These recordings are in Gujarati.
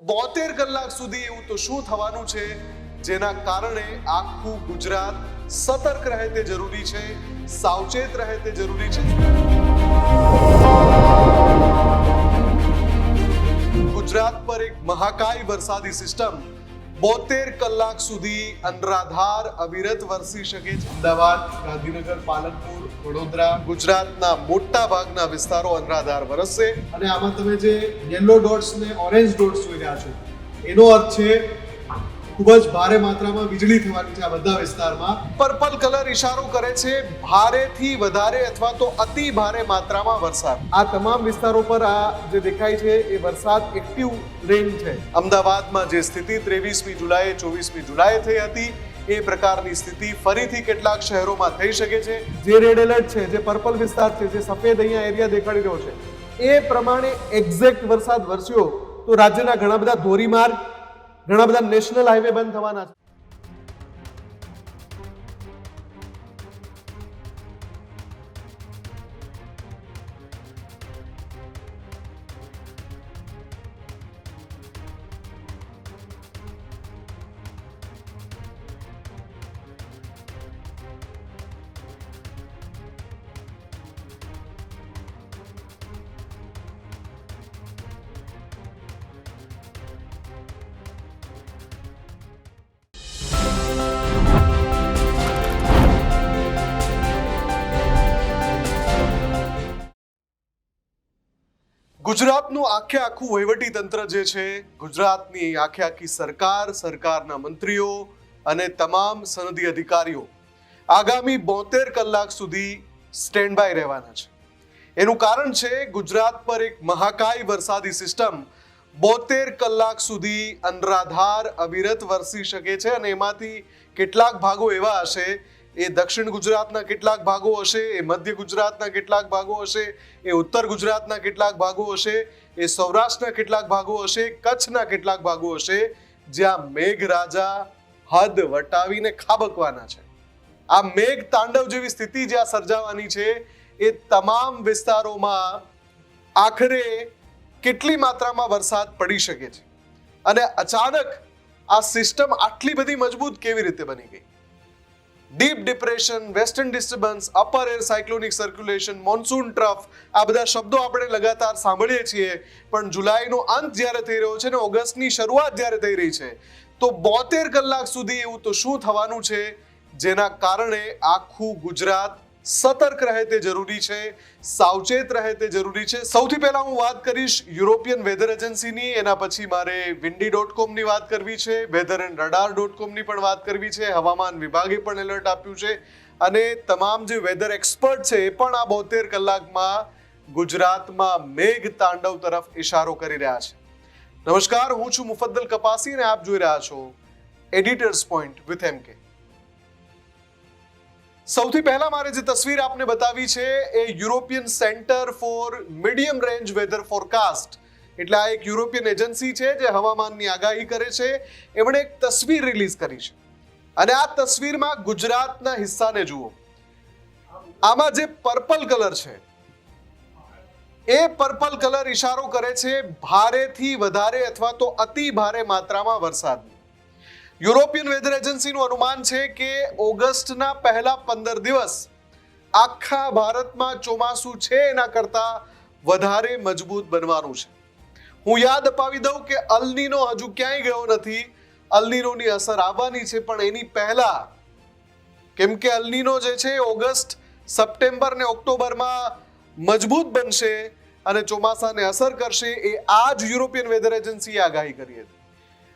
72 કલાક સુધી એવું તો શું થવાનું છે જેના કારણે આખું ગુજરાત સતર્ક રહે તે જરૂરી છે, સાવચેત રહે તે જરૂરી છે। ગુજરાત પર એક મહાકાય વરસાદી સિસ્ટમ 72 કલાક સુધી અનરાધાર અવિરત વરસી શકે છે। અમદાવાદ, ગાંધીનગર, પાલનપુર, વડોદરા, ગુજરાતના મોટા ભાગના વિસ્તારો અનરાધાર વરસશે અને આમાં તમે જે યલો ડોટ્સ ને ઓરેન્જ ડોટ્સ જોઈ રહ્યા છો એનો અર્થ છે ખૂબ જ ભારે માત્રામાં વીજળી થવાની છે આ બધા વિસ્તારમાં। પર્પલ કલર ઇશારો કરે છે ભારેથી વધારે અથવા તો અતિ ભારે માત્રામાં વરસાદ। આ તમામ વિસ્તારો પર આ જે દેખાય છે એ વરસાદ એક્ટિવ રેન છે। અમદાવાદમાં જે સ્થિતિ 23મી જુલાઈએ 24મી જુલાઈએ થઈ હતી એ પ્રકારની સ્થિતિ ફરીથી કેટલાક શહેરોમાં થઈ શકે છે। જે રેડ એલર્ટ છે, જે પર્પલ વિસ્તાર છે, જે સફેદ અહીંયા એરિયા દેખાડી રહ્યો છે એ પ્રમાણે એક્ઝેક્ટ વરસાદ વરસ્યો તો રાજ્યના ઘણા બધા ધોરીમાર્ગ, ઘણા બધા નેશનલ હાઈવે બંધ થવાના છે। ગુજરાતનું આખે આખું વહીવટી તંત્ર જે છે, ગુજરાતની આખે આખી સરકાર, સરકારના મંત્રીઓ અને તમામ સનદી અધિકારીઓ આગામી 72 કલાક સુધી સ્ટેન્ડ બાય રહેવાના છે। એનું કારણ છે ગુજરાત પર એક મહાકાય વરસાદી સિસ્ટમ 72 કલાક સુધી અનરાધાર અવિરત વરસી શકે છે અને એમાંથી કેટલાક ભાગો એવા હશે, એ દક્ષિણ ગુજરાતના કેટલાક ભાગો હશે, એ મધ્ય ગુજરાતના કેટલાક ભાગો હશે, એ ઉત્તર ગુજરાતના કેટલાક ભાગો હશે, એ સૌરાષ્ટ્રના કેટલાક ભાગો હશે, કચ્છના કેટલાક ભાગો હશે, જ્યાં મેઘરાજા હદ વટાવીને ખાબકવાના છે। આ મેઘ તાંડવ જેવી સ્થિતિ જ્યાં સર્જાવાની છે એ તમામ વિસ્તારોમાં આખરે કેટલી માત્રામાં વરસાદ પડી શકે છે અને અચાનક આ સિસ્ટમ આટલી બધી મજબૂત કેવી રીતે બની ગઈ। Deep depression, western disturbance, upper air cyclonic circulation, monsoon trough, આ બધા શબ્દો આપણે લગાતાર સાંભળીએ છીએ, પણ જુલાઈનો અંત જ્યારે થઈ રહ્યો છે ને ઓગસ્ટની શરૂઆત જ્યારે થઈ રહી છે તો 72 કલાક સુધી એવું તો શું થવાનું છે જેના કારણે આખું ગુજરાત સતર્ક રહે તે જરૂરી છે, સાવચેત રહે તે જરૂરી છે। સૌથી પહેલા હું વાત કરીશ યુરોપિયન વેધર એજન્સીની, એના પછી મારે windy.com ની વાત કરવી છે, weather and radar.com ની પણ વાત કરવી છે, હવામાન વિભાગે પણ એલર્ટ આપ્યું છે અને તમામ જે વેધર એક્સપર્ટ છે એ પણ આ 72 કલાકમાં ગુજરાતમાં મેઘ તાંડવ તરફ ઇશારો કરી રહ્યા છે। નમસ્કાર, હું છું મુફદ્દલ કપાસી અને આપ જોઈ રહ્યા છો એડિટર્સ પોઈન્ટ વિથ MK। સૌથી પહેલા મારે જે તસવીર આપને બતાવી છે એ European centre for medium range weather forecast, એટલે આ એક યુરોપિયન એજન્સી છે જે હવામાનની આગાહી કરે છે, એમણે એક તસવીર રિલીઝ કરી છે અને આ તસવીરમાં ગુજરાતના હિસ્સાને જુઓ। આમાં જે પર્પલ કલર છે એ પર્પલ કલર ઇશારો કરે છે ભારેથી વધારે અથવા તો અતિ ભારે માત્રામાં વરસાદ। યુરોપિયન વેધર એજન્સીનું અનુમાન છે કે ઓગસ્ટના પહેલા 15 દિવસ આખા ભારતમાં ચોમાસું છે એના કરતા વધારે મજબૂત બનવાનું છે। હું યાદ અપાવી દઉં કે અલ નીનો હજુ ક્યાંય ગયો નથી, અલ નીનોની અસર આવવાની છે, પણ એની પહેલા, કેમ કે અલ નીનો જે છે ઓગસ્ટ, સપ્ટેમ્બર ને ઓક્ટોબરમાં મજબૂત બનશે અને ચોમાસાને અસર કરશે, એ આ જ યુરોપિયન વેધર એજન્સીએ આગાહી કરી હતી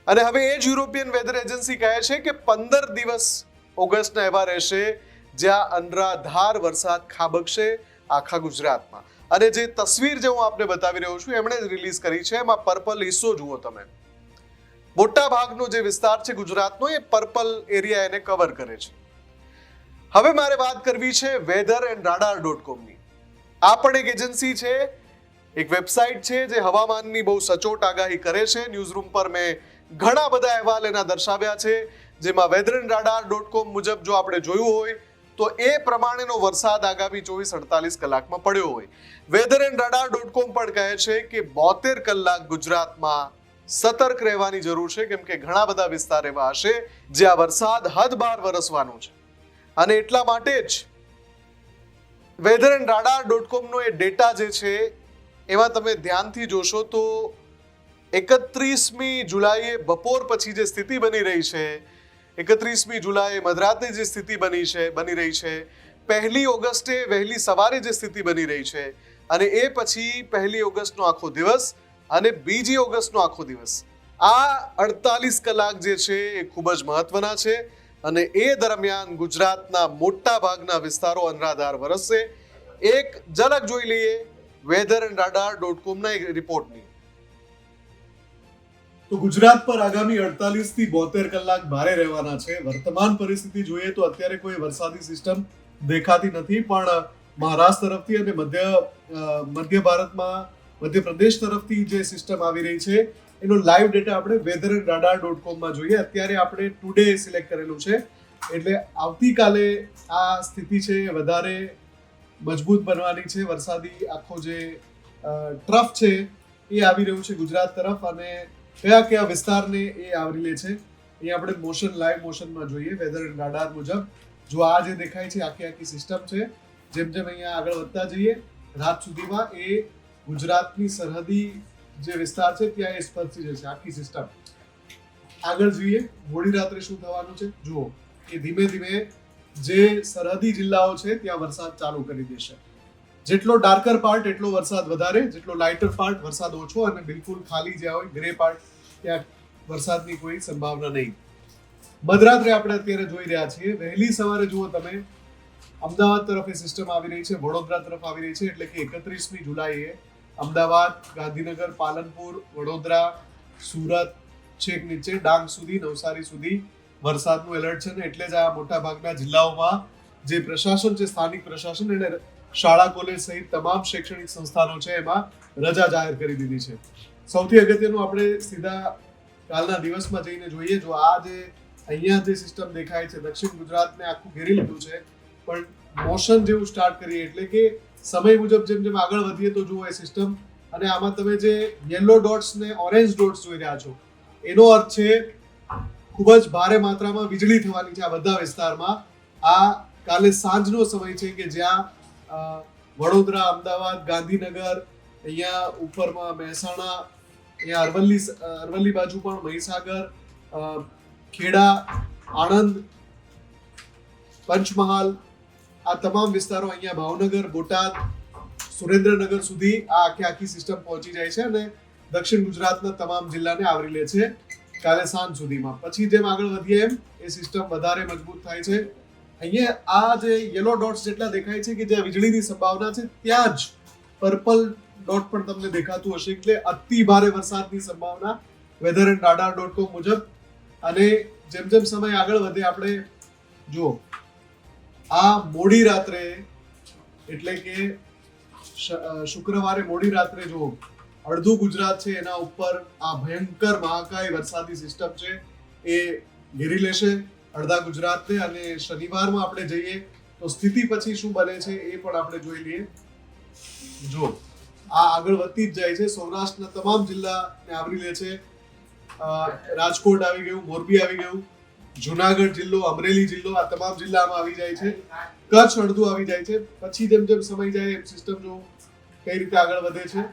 અને હવે એ જ યુરોપિયન વેધર એજન્સી કહે છે કે 15 દિવસ ઓગસ્ટના એવા રહેશે જ્યાં અનરાધાર વરસાદ ખાબકશે આખા ગુજરાતમાં। અને જે તસવીર જે હું આપને બતાવી રહ્યો છું એમણે રિલીઝ કરી છે, એમાં પર્પલ હિસ્સો જુઓ તમે, મોટા ભાગનો જે વિસ્તાર છે ગુજરાતનો એ પર્પલ એરિયા એને કવર કરે છે। હવે મારે વાત કરવી છે weather and radar.com ની। આ પણ એક એજન્સી છે, એક વેબસાઇટ છે જે હવામાનની બહુ સચોટ આગાહી કરે છે। ન્યૂઝરૂમ પર મેં ઘણા બધા અહેવાલ એના દર્શાવ્યા છે, જેમાં weather and radar.com મુજબ જો આપણે જોયું હોય તો એ પ્રમાણેનો વરસાદ આગામી 24-48 કલાકમાં પડ્યો હોય। weather and radar.com પણ કહે છે કે 72 કલાક ગુજરાતમાં સતર્ક રહેવાની જરૂર છે, કેમ કે ઘણા બધા વિસ્તાર એવા હશે જ્યાં વરસાદ હદ બાર વરસવાનો છે. અને એટલા માટે જ weatherandradar.com નો એ ડેટા જે છે એમાં તમે ધ્યાનથી જોશો તો 31મી જુલાઈએ બપોર પછી જે સ્થિતિ બની રહી છે, 31મી જુલાઈએ મધરાતે જે સ્થિતિ બની રહી છે, 1 ઓગસ્ટે વહેલી સવારે જે સ્થિતિ બની રહી છે, અને એ પછી 1 ઓગસ્ટનો આખો દિવસ અને 2 ઓગસ્ટનો આખો દિવસ, આ 48 કલાક જે છે એ ખૂબ જ મહત્વના છે. અને એ દરમિયાન ગુજરાતના મોટા ભાગના વિસ્તારો અનરાધાર વરસશે. એક ઝલક જોઈ લઈએ weatherandradar.com ના એક રિપોર્ટની. તો ગુજરાત પર આગામી 48 થી 72 કલાક ભારે રહેવાના છે. વર્તમાન પરિસ્થિતિ જોઈએ તો અત્યારે કોઈ વરસાદી સિસ્ટમ દેખાતી નથી, પણ મહારાષ્ટ્ર તરફથી અને મધ્ય ભારતમાં મધ્યપ્રદેશ તરફથી જે સિસ્ટમ આવી રહી છે એનો લાઈવ ડેટા આપણે weatherandradar.com માં જોઈએ. અત્યારે આપણે ટુડે સિલેક્ટ કરેલું છે, એટલે આવતીકાલે આ સ્થિતિ છે વધારે મજબૂત બનવાની છે. વરસાદી આખો જે ટ્રફ છે એ આવી રહ્યું છે ગુજરાત તરફ, અને કયા વિસ્તારને એ આવરી લે છે એ આપણે લાઈવ મોશનમાં જોઈએ. weatherandradar મુજબ જો આ જે દેખાય છે આખી સિસ્ટમ છે, જેમ જેમ અહીંયા આગળ વધતા જઈએ રાત સુધીમાં એ ગુજરાતની સરહદી જે વિસ્તાર છે ત્યાં એ સ્પર્શી જશે આખી સિસ્ટમ. આગળ જોઈએ મોડી રાત્રે શું થવાનું છે. જુઓ કે ધીમે ધીમે જે સરહદી જિલ્લાઓ છે ત્યાં વરસાદ ચાલુ કરી દેશે. જેટલો ડાર્કર પાર્ટ એટલો વરસાદ વધારે, જેટલો લાઇટર પાર્ટ વરસાદ ઓછો, અને બિલકુલ ખાલી જ્યાં હોય ગ્રે પાર્ટ ત્યાં વરસાદની કોઈ સંભાવના નહીં. મધરાત્રે આપણે અત્યારે જોઈ રહ્યા છીએ. વહેલી સવારે જુઓ તમે, અમદાવાદ તરફ એ સિસ્ટમ આવી રહી છે, વડોદરા તરફ આવી રહી છે, એટલે કે 31મી જુલાઈએ અમદાવાદ, ગાંધીનગર, પાલનપુર, વડોદરા, સુરત, છેક નીચે ડાંગ સુધી, નવસારી સુધી વરસાદનું એલર્ટ છે. ને એટલે જ આ મોટા ભાગના જિલ્લાઓમાં જે પ્રશાસન છે, સ્થાનિક પ્રશાસન, એને શાળા કોલેજ સહિત તમામ શૈક્ષણિક સંસ્થાનો છે એમાં રજા જાહેર કરી દીધી છે. સૌથી અગત્યનું આપણે સીધા કાલના દિવસમાં જઈને જોઈએ. જો આ જે અહીંયા જે સિસ્ટમ દેખાય છે દક્ષિણ ગુજરાતને આખું ઘેરી લીધું છે, પણ મોશન જેવું સ્ટાર્ટ કરીએ એટલે કે સમય મુજબ જેમ જેમ આગળ વધીએ તો જુઓ એ સિસ્ટમ, અને આમાં તમે જે યલો ડોટ્સ ને ઓરેન્જ ડોટ્સ જોઈ રહ્યા છો એનો અર્થ છે ખૂબ જ ભારે માત્રામાં વીજળી થવાની છે આ બધા વિસ્તારમાં. આ કાલે સાંજનો સમય છે કે જ્યાં વડોદરા, અમદાવાદ, ગાંધીનગર, અહીંયા ઉપરમાં મહેસાણા, અહીંયા અરવલ્લી બાજુ પણ મહીસાગર, ખેડા, આણંદ, પંચમહાલ, આ તમામ વિસ્તારો, અહીંયા ભાવનગર, બોટાદ, સુરેન્દ્રનગર સુધી આ આખી સિસ્ટમ પહોંચી જાય છે અને દક્ષિણ ગુજરાતના તમામ જિલ્લાને આવરી લે છે કાલે સાંજ સુધીમાં. પછી જેમ આગળ વધીએ એમ એ સિસ્ટમ વધારે મજબૂત થાય છે. અહીંયા આ જે યલો ડોટ્સ જેટલા દેખાય છે કે જ્યાં વીજળીની સંભાવના છે ત્યાં જ પર્પલ ડોટ પણ તમને દેખાતું હશે, એટલે અતિ ભારે વરસાદની સંભાવના weatherandradar.com મુજબ. અને જેમ જેમ સમય આગળ વધે આપણે જુઓ આ મોડી રાત્રે એટલે કે શુક્રવારે મોડી રાત્રે જો અડધું ગુજરાત છે એના ઉપર આ ભયંકર મહાકાય વરસાદી સિસ્ટમ છે એ ઘેરી લેશે અડધા ગુજરાતને. અને શનિવારમાં આપણે જઈએ તો સ્થિતિ પછી શું બને છે એ પણ આપણે જોઈ લઈએ. જો આ આગળ વધતી જ જાય છે, સૌરાષ્ટ્રના તમામ જિલ્લાને આવરી લે છે. રાજકોટ આવી ગયું, મોરબી આવી ગયું, જુનાગઢ જિલ્લો, અમરેલી જિલ્લો, આ તમામ જિલ્લામાં આવી જાય છે. કચ્છ અડધું આવી જાય છે. પછી જેમ જેમ સમય જાય એમ સિસ્ટમ જો કઈ રીતે આગળ વધે છે.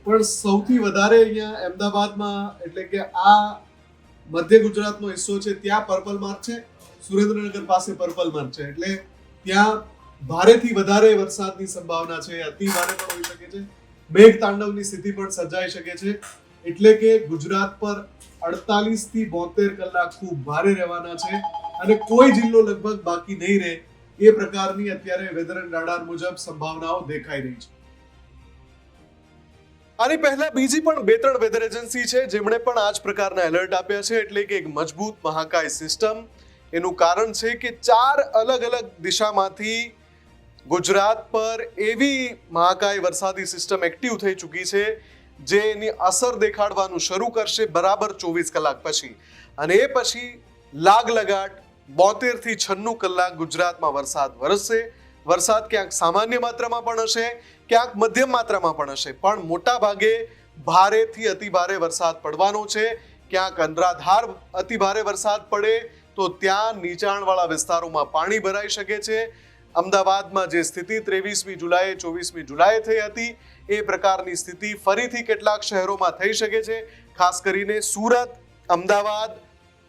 પણ સૌથી વધારે અહીંયા અમદાવાદમાં એટલે કે આ મધ્ય ગુજરાતનો હિસ્સો છે ત્યાં પર્પલ માર્ક છે, સુરેન્દ્રનગર પાસે પર્પલ માર્ક છે, એટલે ત્યાં ભારેથી વધારે વરસાદની સંભાવના છે. અતિ ભારે પણ હોઈ શકે છે, મેઘ તાંડવની સ્થિતિ પણ સર્જાઈ શકે છે. એટલે કે ગુજરાત પર 48 થી 72 કલાક ખૂબ ભારે રહેવાના છે અને કોઈ જિલ્લો લગભગ બાકી નહીં રહે એ પ્રકારની અત્યારે weatherandradar મુજબ સંભાવનાઓ દેખાઈ રહી છે. આની પહેલા બીજી પણ 2-3 વેધર એજન્સી છે જેમણે પણ આ જ પ્રકારના એલર્ટ આપ્યા છે, એટલે કે એક મજબૂત મહાકાય સિસ્ટમ. એનું કારણ છે કે 4 અલગ અલગ દિશામાંથી ગુજરાત પર એવી મહાકાય વરસાદી સિસ્ટમ એક્ટિવ થઈ ચૂકી છે જે એની અસર દેખાડવાનું શરૂ કરશે બરાબર 24 કલાક પછી. અને એ પછી લાગલગાટ 72 થી 96 કલાક ગુજરાતમાં વરસાદ વરસશે. વરસાદ ક્યાંક સામાન્ય માત્રામાં પણ હશે, ક્યાંક મધ્યમ માત્રામાં પણ હશે, પણ મોટા ભાગે ભારેથી અતિભારે વરસાદ પડવાનો છે. ક્યાંક અનરાધાર અતિભારે વરસાદ પડે તો ત્યાં નીચાણવાળા વિસ્તારોમાં પાણી ભરાઈ શકે છે. અમદાવાદમાં જે સ્થિતિ 23મી જુલાઈએ 24મી જુલાઈએ થઈ હતી એ પ્રકારની સ્થિતિ ફરીથી કેટલાક શહેરોમાં થઈ શકે છે. ખાસ કરીને સુરત, અમદાવાદ,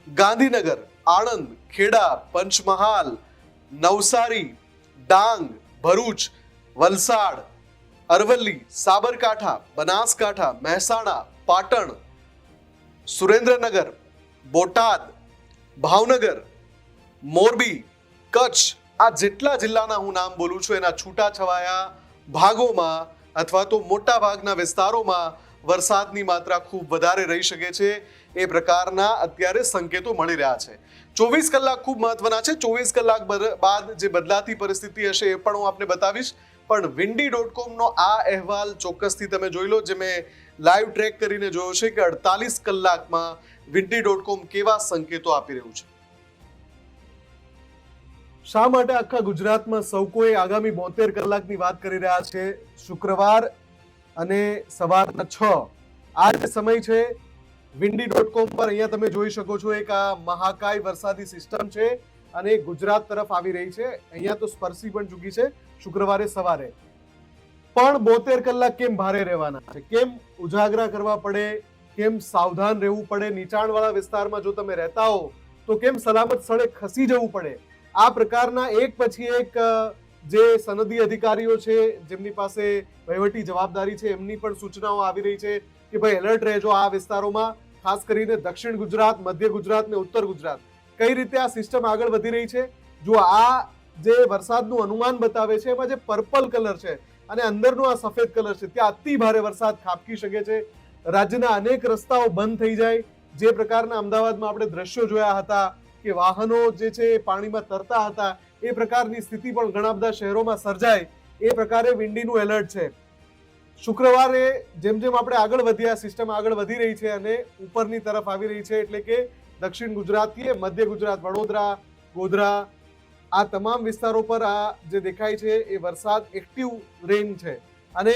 ગાંધીનગર, આણંદ, ખેડા, પંચમહાલ, નવસારી, ડાંગ, ભરૂચ, વલસાડ, અરવલ્લી, સાબરકાંઠા, બનાસકાંઠા, મહેસાણા, પાટણ, સુરેન્દ્રનગર, બોટાદ, ભાવનગર, મોરબી, કચ્છ, આ જેટલા જિલ્લાના હું નામ બોલું છું એના છૂટાછવાયા ભાગોમાં અથવા તો મોટા ભાગના વિસ્તારોમાં વરસાદની માત્રા ખૂબ વધારે રહી શકે છે. એ પ્રકારના અત્યારે સંકેતો મળી રહ્યા છે. 24 કલાક ખૂબ મહત્વના છે. 24 કલાક બાદ જે બદલાતી પરિસ્થિતિ હશે એ પણ હું આપને બતાવીશ. પણ windy.com નો આ અહેવાલ ચોક્કસથી તમે જોઈ લો, જે મેં લાઈવ ટ્રેક કરીને જોયો છે કે 48 કલાકમાં windy.com કેવા સંકેતો આપી રહ્યું છે. શા માટે આખા ગુજરાતમાં સૌ કોઈ આગામી 72 કલાકની વાત કરી રહ્યા છે? શુક્રવાર અને સવારના 6 આ જે સમય છે windy.com પર અહીંયા તમે જોઈ શકો છો એક આ મહાકાય વરસાદી સિસ્ટમ છે અને ગુજરાત તરફ આવી રહી છે. અહીંયા તો સ્પર્શી પણ ચૂકી છે શુક્રવારે સવારે. પણ 72 કલાક કેમ ભારે રહેવાના છે? કેમ ઉજાગરા કરવા પડે? કેમ સાવધાન રહેવું પડે? નીચાણવાળા વિસ્તારમાં જો તમે રહેતા હો તો કેમ સલામત સ્થળે ખસી જવું પડે? આ પ્રકારના એક પછી એક જે સનદી અધિકારીઓ છે જેમની પાસે વહીવટી જવાબદારી છે એમની પણ સૂચનાઓ આવી રહી છે કે ભાઈ એલર્ટ રહેજો આ વિસ્તારોમાં. ખાસ કરીને દક્ષિણ ગુજરાત, મધ્ય ગુજરાત ને ઉત્તર ગુજરાત. કઈ રીતે આ સિસ્ટમ આગળ વધી રહી છે? જો આ જે વરસાદનું અનુમાન બતાવે છે એમાં જે પર્પલ કલર છે અને અંદરનો આ સફેદ કલર છે ત્યાં અતિ ભારે વરસાદ ખાબકી શકે છે. રાજ્યના અનેક રસ્તાઓ બંધ થઈ જાય. જે પ્રકારના અમદાવાદમાં આપણે દ્રશ્યો જોયા હતા કે વાહનો જે છે પાણીમાં તરતા હતા એ પ્રકારની સ્થિતિ પણ ઘણા બધા શહેરોમાં સર્જાય એ પ્રકારે વિન્ડીનું એલર્ટ છે. શુક્રવારે જેમ જેમ આપણે આગળ વધ્યા સિસ્ટમ આગળ વધી રહી છે અને ઉપરની તરફ આવી રહી છે એટલે કે દક્ષિણ ગુજરાતથી મધ્ય ગુજરાત, વડોદરા, ગોધરા આ તમામ વિસ્તારો પર આ જે દેખાય છે એ વરસાદ એક્ટિવ રેન છે. અને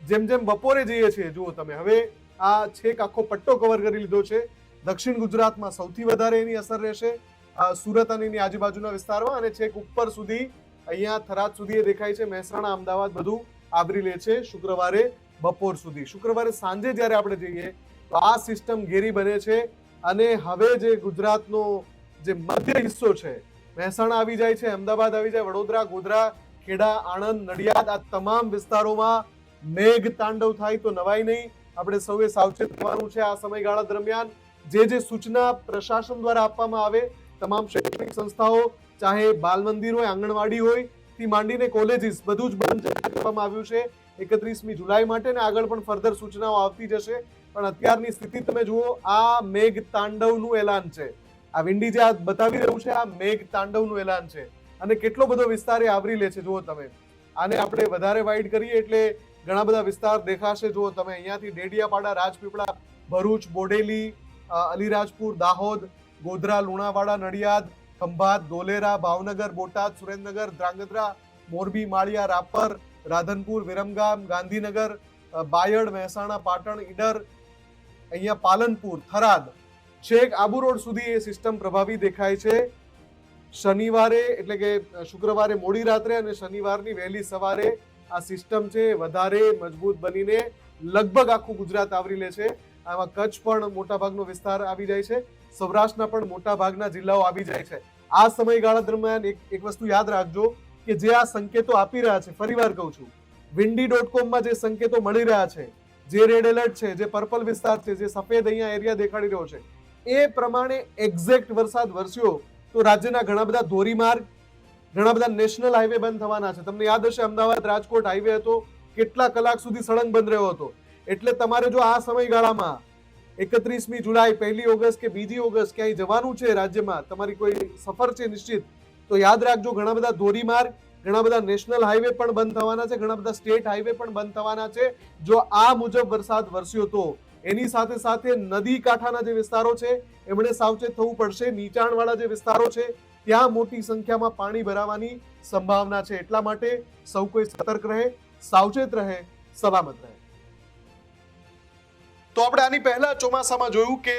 જેમ જેમ બપોરે જઈએ છીએ જુઓ તમે હવે આ છેક આખો પટ્ટો કવર કરી લીધો છે. દક્ષિણ ગુજરાતમાં સૌથી વધારે એની અસર રહેશે, સુરત અને એની આજુબાજુના વિસ્તારમાં, અને છેક ઉપર સુધી અહીંયા થરાદ સુધી એ દેખાય છે. મહેસાણા, અમદાવાદ બધું આવરી લે છે શુક્રવારે બપોર સુધી. શુક્રવારે સાંજે જ્યારે આપણે જઈએ તો આ સિસ્ટમ ઘેરી બને છે અને હવે જે ગુજરાતનો જે મધ્ય હિસ્સો છે મહેસાણા આવી જાય છે, અમદાવાદ આવી જાય, વડોદરા, ગોધરા, ખેડા, આણંદ, નડિયાદ આ તમામ વિસ્તારોમાં મેઘ તાંડવ થાય તો નવાઈ નહીં. આપણે સૌએ સાવચેત રહેવાનું છે આ સમયગાળા દરમિયાન. જે સૂચના પ્રશાસન દ્વારા આપવામાં આવે, તમામ શૈક્ષણિક સંસ્થાઓ ચાહે બાલ મંદિર હોય, આંગણવાડી હોય થી માંડીને કોલેજીસ બધું જ બંધ કરવામાં આવ્યું છે 31મી જુલાઈ માટે ને આગળ પણ ફર્ધર સૂચનાઓ આવતી જશે. પણ અત્યારની સ્થિતિ તમે જુઓ, આ મેઘ તાંડવનું એલાન છે. આ વિન્ડી જે આ બતાવી રહ્યું છે આ મેઘ તાંડવનું એલાન છે અને કેટલો બધો વિસ્તાર એ આવરી લે છે જુઓ તમે. આને આપણે વધારે વાઇડ કરીએ એટલે ઘણા બધા વિસ્તાર દેખાશે. જુઓ તમે અહીંયાથી ડેડિયાપાડા, રાજપીપળા, ભરૂચ, બોડેલી, અલીરાજપુર, દાહોદ, ગોધરા, લુણાવાડા, નડિયાદ, ખંભાત, ધોલેરા, ભાવનગર, બોટાદ, સુરેન્દ્રનગર, ધ્રાંગધ્રા, મોરબી, માળિયા, રાપર, રાધનપુર, વિરમગામ, ગાંધીનગર, બાયડ, મહેસાણા, પાટણ, ઈડર, અહીંયા પાલનપુર, થરાદ, છેક આબુ રોડ સુધી એ સિસ્ટમ પ્રભાવી દેખાય છે. શનિવારે એટલે કે શુક્રવારે મોડી રાત્રે અને શનિવારની વહેલી સવારે આ સિસ્ટમ છે વધારે મજબૂત બનીને લગભગ આખું ગુજરાત આવરી લે છે. આમાં કચ્છ પણ મોટા ભાગનો વિસ્તાર આવી જાય છે, સૌરાષ્ટ્રના પણ મોટા ભાગના જિલ્લાઓ આવી જાય છે. આ સમયગાળા દરમિયાન એક વસ્તુ યાદ રાખજો કે જે આ સંકેતો આપી રહ્યા છે, ફરીવાર કહું છું, windy.com માં જે સંકેતો મળી રહ્યા છે, જે રેડ એલર્ટ છે, જે પર્પલ વિસ્તાર છે, જે સફેદ અહીંયા એરિયા દેખાડી રહ્યો છે એ પ્રમાણે એક્ઝેક્ટ વરસાદ વરસ્યો તો રાજ્યના ઘણા બધા ધોરીમાર્ગ, ઘણા બધા નેશનલ હાઈવે બંધ થવાના છે. તમને યાદ હશે અમદાવાદ રાજકોટ હાઈવે હતો, કેટલા કલાક સુધી સળંગ બંધ રહ્યો હતો. એટલે તમારે જો આ સમયગાળામાં 31મી જુલાઈ, 1લી ઓગસ્ટ કે 2જી ઓગસ્ટ ક્યાંય જવાનું છે રાજ્યમાં, તમારી કોઈ સફર છે નિશ્ચિત, તો યાદ રાખજો ઘણા બધા ધોરીમાર્ગ, ઘણા બધા નેશનલ હાઈવે પણ બંધ થવાના છે, ઘણા બધા સ્ટેટ હાઈવે પણ બંધ થવાના છે જો આ મુજબ વરસાદ વરસ્યો તો. એની સાથે સાથે નદી કાંઠાના જે વિસ્તારો છે એમણે સાવચેત થવું પડશે. નીચાણવાળા જે વિસ્તારો છે ત્યાં મોટી સંખ્યામાં પાણી ભરાવાની સંભાવના છે. એટલા માટે સૌ કોઈ સતર્ક રહે, સાવચેત રહે, સલામત રહે. તો આપણે આની પહેલા ચોમાસામાં જોયું કે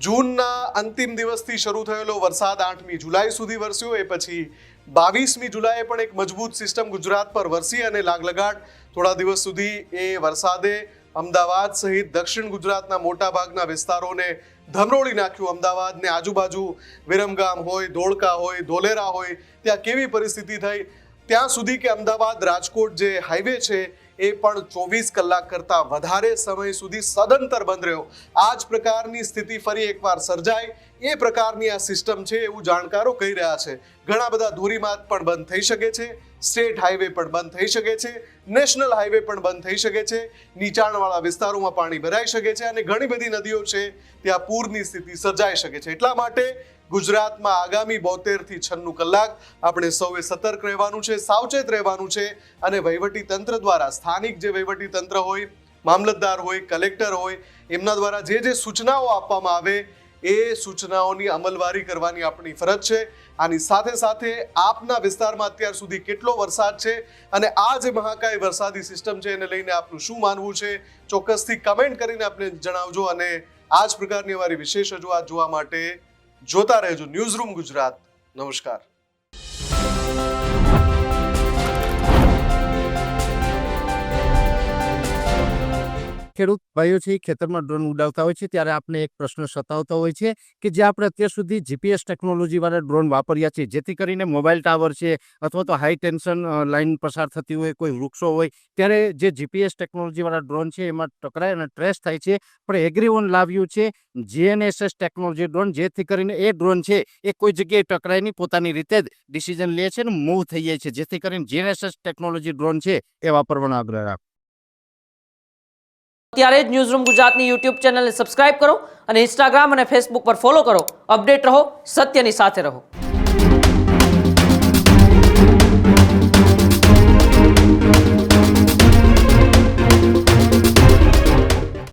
જૂનના અંતિમ દિવસથી શરૂ થયેલો વરસાદ 8મી જુલાઈ સુધી વરસ્યો. એ પછી 22મી જુલાઈએ પણ એક મજબૂત સિસ્ટમ ગુજરાત પર વરસી અને લાગલગાટ થોડા દિવસ સુધી એ વરસાદે અમદાવાદ સહિત દક્ષિણ ગુજરાતના મોટા ભાગના વિસ્તારોને ધમરોળી નાખ્યું. અમદાવાદને આજુબાજુ વિરમગામ હોય, ધોળકા હોય, ધોલેરા હોય, ત્યાં કેવી પરિસ્થિતિ થઈ, ત્યાં સુધી કે અમદાવાદ રાજકોટ જે હાઈવે છે એ પણ 24 કલાક કરતાં વધારે સમય સુધી સદંતર બંધ રહ્યો. આ જ પ્રકારની સ્થિતિ ફરી એકવાર સર્જાય એ પ્રકારની આ સિસ્ટમ છે એવું જાણકારો કહી રહ્યા છે. ઘણા બધા ધોરીમાર્ગ પણ બંધ થઈ શકે છે, સ્ટેટ હાઈવે પણ બંધ થઈ શકે છે, નેશનલ હાઈવે પણ બંધ થઈ શકે છે, નીચાણવાળા વિસ્તારોમાં પાણી ભરાઈ શકે છે અને ઘણી બધી નદીઓ છે ત્યાં પૂરની સ્થિતિ સર્જાઈ શકે છે. એટલા માટે ગુજરાતમાં આગામી 72 થી 96 કલાક આપણે સૌએ સતર્ક રહેવાનું છે, સાવચેત રહેવાનું છે અને વહીવટી તંત્ર દ્વારા સ્થાનિક જે વહીવટી તંત્ર હોય, મામલતદાર હોય, કલેક્ટર હોય, એમના દ્વારા જે સૂચનાઓ આપવામાં આવે એ સૂચનાઓની અમલવારી કરવાની આપણી ફરજ છે. આની સાથે સાથે આપના વિસ્તારમાં અત્યાર સુધી કેટલો વરસાદ છે અને આ જે મહાકાય વરસાદી સિસ્ટમ છે એને લઈને આપનું શું માનવું છે ચોક્કસથી કમેન્ટ કરીને આપણે જણાવજો. અને આ જ પ્રકારની અમારી વિશેષ રજૂઆત જોવા માટે જોતા રહેજો ન્યૂઝરૂમ ગુજરાત. નમસ્કાર. ખેડૂત ભાઈઓ છે ખેતરમાં ડ્રોન ઉડાવતા હોય છે ત્યારે આપણે એક પ્રશ્ન સતાવતો હોય છે કે જે આપણે અત્યાર સુધી જીપીએસ ટેકનોલોજીવાળા ડ્રોન વાપર્યા છે, જેથી કરીને મોબાઈલ ટાવર છે અથવા તો હાઈ ટેન્શન લાઇન પસાર થતી હોય, કોઈ વૃક્ષો હોય, ત્યારે જે જીપીએસ ટેકનોલોજીવાળા ડ્રોન છે એમાં ટકરાય અને ટ્રેસ થાય છે. પણ એગ્રીઓન લાવ્યું છે GNSS ટેકનોલોજી ડ્રોન, જેથી કરીને એ ડ્રોન છે એ કોઈ જગ્યાએ ટકરાય નહીં, પોતાની રીતે જ ડિસિઝન લે છે અને મૂવ થઈ જાય છે, જેથી કરીને GNSS ટેકનોલોજી ડ્રોન છે એ વાપરવાનો આગ્રહ રાખો. અત્યારે જ ન્યૂઝરૂમ ગુજરાતની યુટ્યુબ ચેનલને સબસ્ક્રાઇબ કરો અને ઇન્સ્ટાગ્રામ અને ફેસબુક પર ફોલો કરો. અપડેટ રહો, સત્યની સાથે રહો.